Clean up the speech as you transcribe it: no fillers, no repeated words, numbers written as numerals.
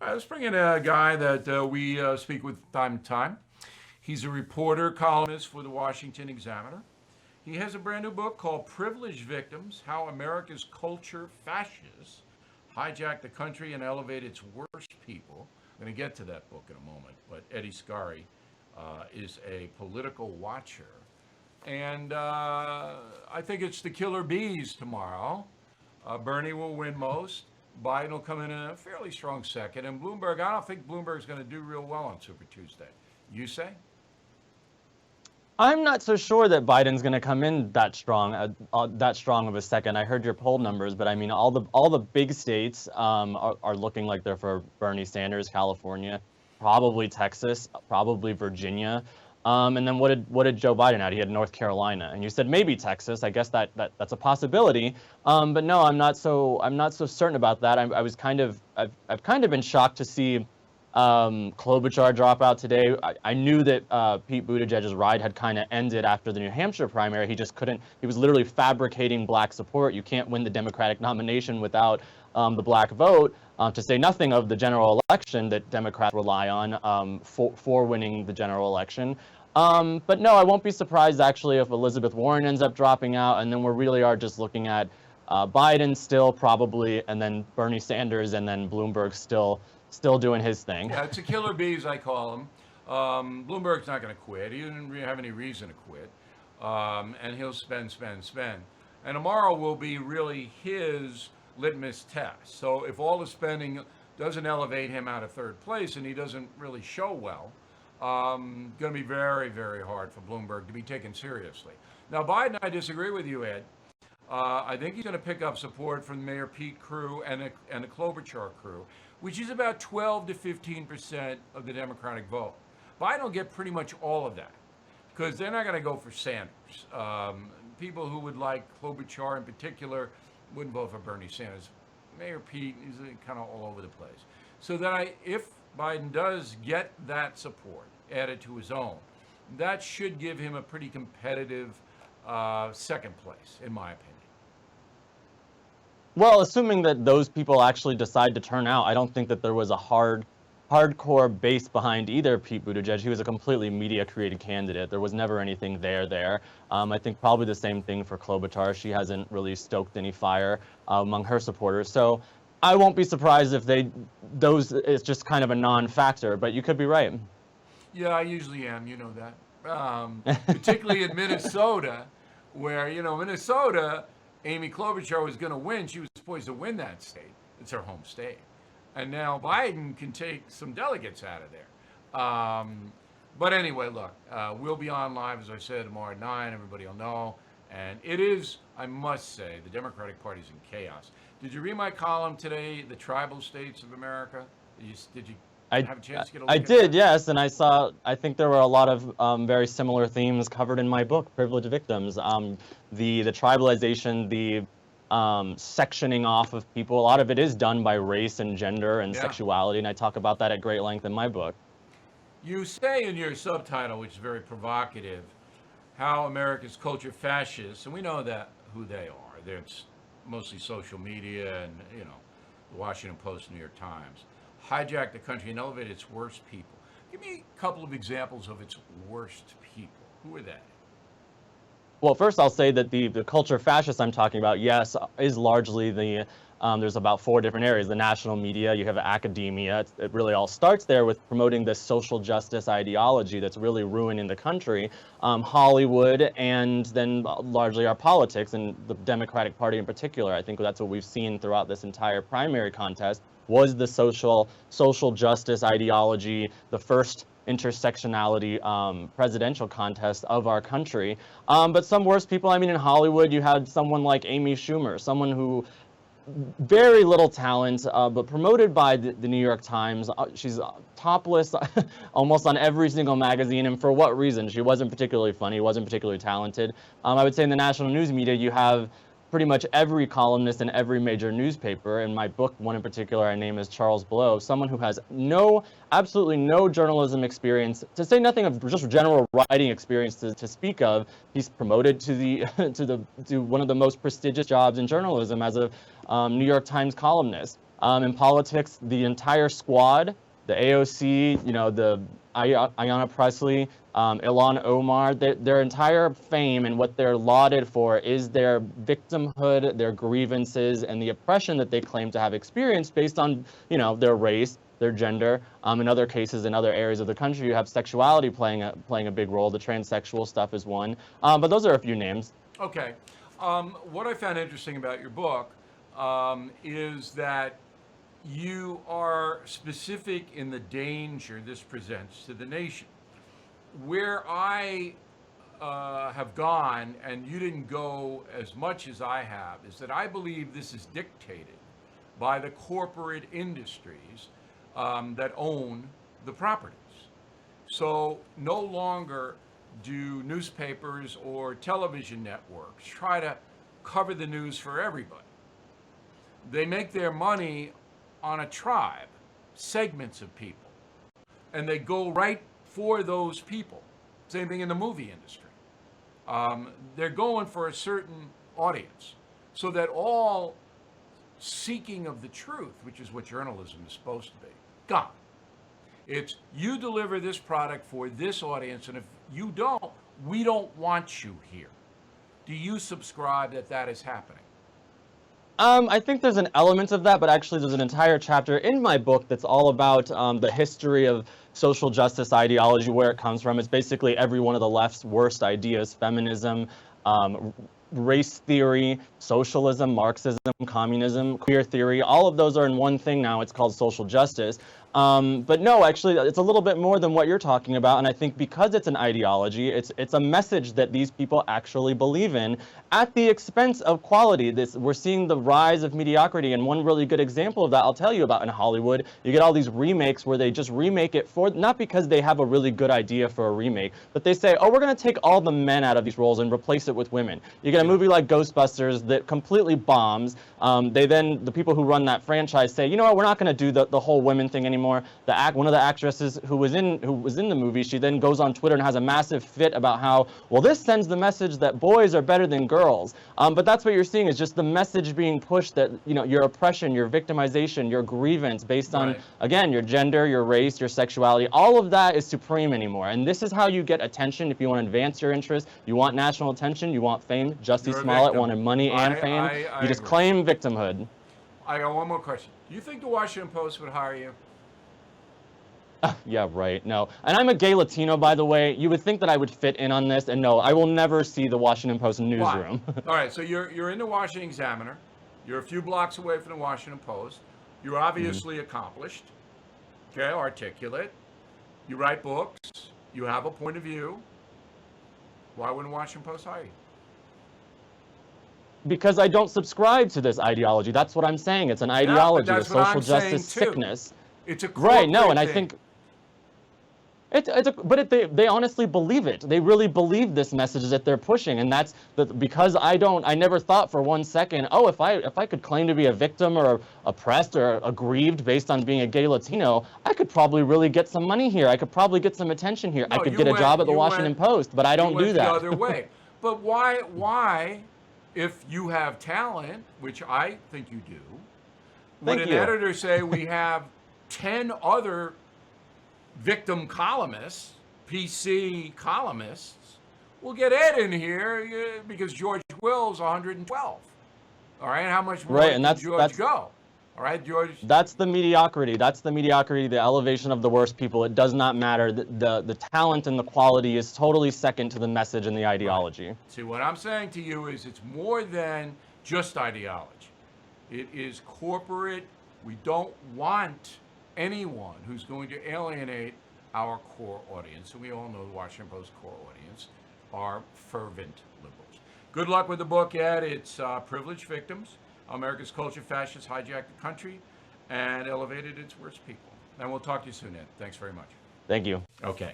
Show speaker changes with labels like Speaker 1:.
Speaker 1: Let's bring in a guy that we speak with time to time. He's a reporter, columnist for the Washington Examiner. He has a brand new book called Privileged Victims: How America's Culture Fascists Hijacked the Country and Elevated its Worst People. I'm going to get to that book in a moment, but Eddie Scarry is a political watcher. And I think it's the killer bees tomorrow. Bernie will win most. Biden will come in a fairly strong second. And Bloomberg, I don't think Bloomberg's going to do real well on Super Tuesday. You say?
Speaker 2: I'm not so sure that Biden's going to come in that strong of a second. I heard your poll numbers, but I mean, all the big states are looking like they're for Bernie Sanders. California, probably Texas, probably Virginia, and then what did Joe Biden add? He had North Carolina, and you said maybe Texas. I guess that's a possibility, but no, I'm not so certain about that. I've kind of been shocked to see Klobuchar dropout today. I knew that Pete Buttigieg's ride had kind of ended after the New Hampshire primary. He just couldn't. He was literally fabricating black support. You can't win the Democratic nomination without the black vote. To say nothing of the general election that Democrats rely on for winning the general election. But no, I won't be surprised actually if Elizabeth Warren ends up dropping out, and then we really are just looking at Biden still probably, and then Bernie Sanders, and then Bloomberg still doing his thing.
Speaker 1: Yeah, it's a killer bees, I call him. Bloomberg's not going to quit. He didn't really have any reason to quit. And he'll spend. And tomorrow will be really his litmus test. So if all the spending doesn't elevate him out of third place and he doesn't really show well, going to be very, very hard for Bloomberg to be taken seriously. Now, Biden, I disagree with you, Ed. I think he's going to pick up support from the Mayor Pete crew and the Klobuchar crew, which is about 12 to 15% of the Democratic vote. Biden will get pretty much all of that because they're not going to go for Sanders. People who would like Klobuchar in particular wouldn't vote for Bernie Sanders. Mayor Pete is kind of all over the place. So that if Biden does get that support added to his own, that should give him a pretty competitive second place, in my opinion.
Speaker 2: Well, assuming that those people actually decide to turn out, I don't think that there was a hardcore base behind either Pete Buttigieg. He was a completely media-created candidate. There was never anything there. I think probably the same thing for Klobuchar. She hasn't really stoked any fire among her supporters. So I won't be surprised if it's just kind of a non-factor, but you could be right.
Speaker 1: Yeah, I usually am. You know that. Particularly in Minnesota, where, Minnesota, Amy Klobuchar was going to win. She was poised to win that state. It's her home state. And now Biden can take some delegates out of there. But anyway, look, we'll be on live, as I said, tomorrow at 9. Everybody will know. And it is, I must say, the Democratic Party's in chaos. Did you read my column today, The Tribal States of America? Did you have a chance to get a look
Speaker 2: I
Speaker 1: at
Speaker 2: did,
Speaker 1: that?
Speaker 2: yes, and I think there were a lot of very similar themes covered in my book, Privileged Victims. The tribalization, the sectioning off of people, a lot of it is done by race and gender and sexuality, and I talk about that at great length in my book.
Speaker 1: You say in your subtitle, which is very provocative, how America's culture fascists, and we know that who they are. It's mostly social media and, the Washington Post, New York Times, hijacked the country and elevated its worst people. Give me a couple of examples of its worst people. Who are they?
Speaker 2: Well, first I'll say that the culture fascist I'm talking about, yes, is largely there's about 4 different areas. The national media, you have academia. It really all starts there with promoting this social justice ideology that's really ruining the country. Hollywood, and then largely our politics and the Democratic Party in particular. I think that's what we've seen throughout this entire primary contest was the social justice ideology, the first intersectionality presidential contest of our country. But some worse people, I mean, in Hollywood, you had someone like Amy Schumer, someone who very little talent, but promoted by the New York Times. She's topless almost on every single magazine, and for what reason? She wasn't particularly funny, wasn't particularly talented. I would say in the national news media, you have pretty much every columnist in every major newspaper. In my book, one in particular I name is Charles Blow, someone who has absolutely no journalism experience, to say nothing of just general writing experience to speak of. He's promoted to one of the most prestigious jobs in journalism as a New York Times columnist. In politics, the entire squad, the AOC, the Ayanna Pressley, Ilhan Omar, their entire fame and what they're lauded for is their victimhood, their grievances, and the oppression that they claim to have experienced based on, their race, their gender. In other cases, in other areas of the country, you have sexuality playing a big role. The transsexual stuff is one. But those are a few names.
Speaker 1: Okay. What I found interesting about your book is that you are specific in the danger this presents to the nation. Where I have gone, and you didn't go as much as I have, is that I believe this is dictated by the corporate industries that own the properties. So no longer do newspapers or television networks try to cover the news for everybody. They make their money on a tribe, segments of people, and they go right for those people. Same thing in the movie industry. They're going for a certain audience, so that all seeking of the truth, which is what journalism is supposed to be, gone. It's you deliver this product for this audience, and if you don't, we don't want you here. Do you subscribe that that is happening?
Speaker 2: I think there's an element of that, but actually there's an entire chapter in my book that's all about the history of social justice ideology, where it comes from. It's basically every one of the left's worst ideas: feminism, race theory, socialism, Marxism, communism, queer theory. All of those are in one thing now. It's called social justice. But no, actually, it's a little bit more than what you're talking about. And I think because it's an ideology, it's a message that these people actually believe in at the expense of quality. We're seeing the rise of mediocrity. And one really good example of that I'll tell you about in Hollywood. You get all these remakes where they just remake it for, not because they have a really good idea for a remake, but they say, oh, we're going to take all the men out of these roles and replace it with women. You get a movie like Ghostbusters that completely bombs. The people who run that franchise say, you know what, we're not going to do the whole women thing anymore. One of the actresses who was in the movie, she then goes on Twitter and has a massive fit about how, well, this sends the message that boys are better than girls. But that's what you're seeing, is just the message being pushed that, your oppression, your victimization, your grievance based on,
Speaker 1: Right.
Speaker 2: again, your gender, your race, your sexuality, all of that is supreme anymore. And this is how you get attention if you want to advance your interests. You want national attention, you want fame. Jussie
Speaker 1: You're a
Speaker 2: Smollett
Speaker 1: victim.
Speaker 2: wanted money and fame.
Speaker 1: I
Speaker 2: You just
Speaker 1: agree.
Speaker 2: claim victimhood.
Speaker 1: I got one more question. Do you think the Washington Post would hire you?
Speaker 2: Yeah, right. No. And I'm a gay Latino, by the way. You would think that I would fit in on this, and no, I will never see the Washington Post newsroom.
Speaker 1: Why? All right, so you're in the Washington Examiner. You're a few blocks away from the Washington Post. You're obviously accomplished, okay, articulate. You write books. You have a point of view. Why wouldn't Washington Post hire you?
Speaker 2: Because I don't subscribe to this ideology. That's what I'm saying. It's an ideology, a
Speaker 1: that's what
Speaker 2: social
Speaker 1: I'm saying,
Speaker 2: justice
Speaker 1: too.
Speaker 2: sickness.
Speaker 1: It's a corporate
Speaker 2: Right, no, and I
Speaker 1: thing.
Speaker 2: think they honestly believe it. They really believe this message that they're pushing, and that's because I never thought for one second, oh, if I could claim to be a victim or oppressed or aggrieved based on being a gay Latino, I could probably really get some money here. I could probably get some attention here. I
Speaker 1: No,
Speaker 2: could
Speaker 1: you
Speaker 2: get a
Speaker 1: went-
Speaker 2: job at the
Speaker 1: you
Speaker 2: Washington
Speaker 1: went-
Speaker 2: Post, but I don't
Speaker 1: you
Speaker 2: do
Speaker 1: went
Speaker 2: that.
Speaker 1: the other way. But why, if you have talent, which I think you do, would
Speaker 2: Thank
Speaker 1: an
Speaker 2: you.
Speaker 1: editor say we have 10 other victim columnists, PC columnists? We'll get Ed in here because George Will's 112. All right, how much more
Speaker 2: Right, and
Speaker 1: can
Speaker 2: that's-
Speaker 1: George go? All right, George.
Speaker 2: That's the mediocrity. That's the mediocrity, the elevation of the worst people. It does not matter. The talent and the quality is totally second to the message and the ideology.
Speaker 1: See, what I'm saying to you is it's more than just ideology. It is corporate. We don't want anyone who's going to alienate our core audience. And we all know the Washington Post core audience are fervent liberals. Good luck with the book, Ed. It's Privileged Victims. America's Culture Fascists Hijacked the Country and Elevated Its Worst People. And we'll talk to you soon, Ed. Thanks very much.
Speaker 2: Thank you.
Speaker 1: Okay.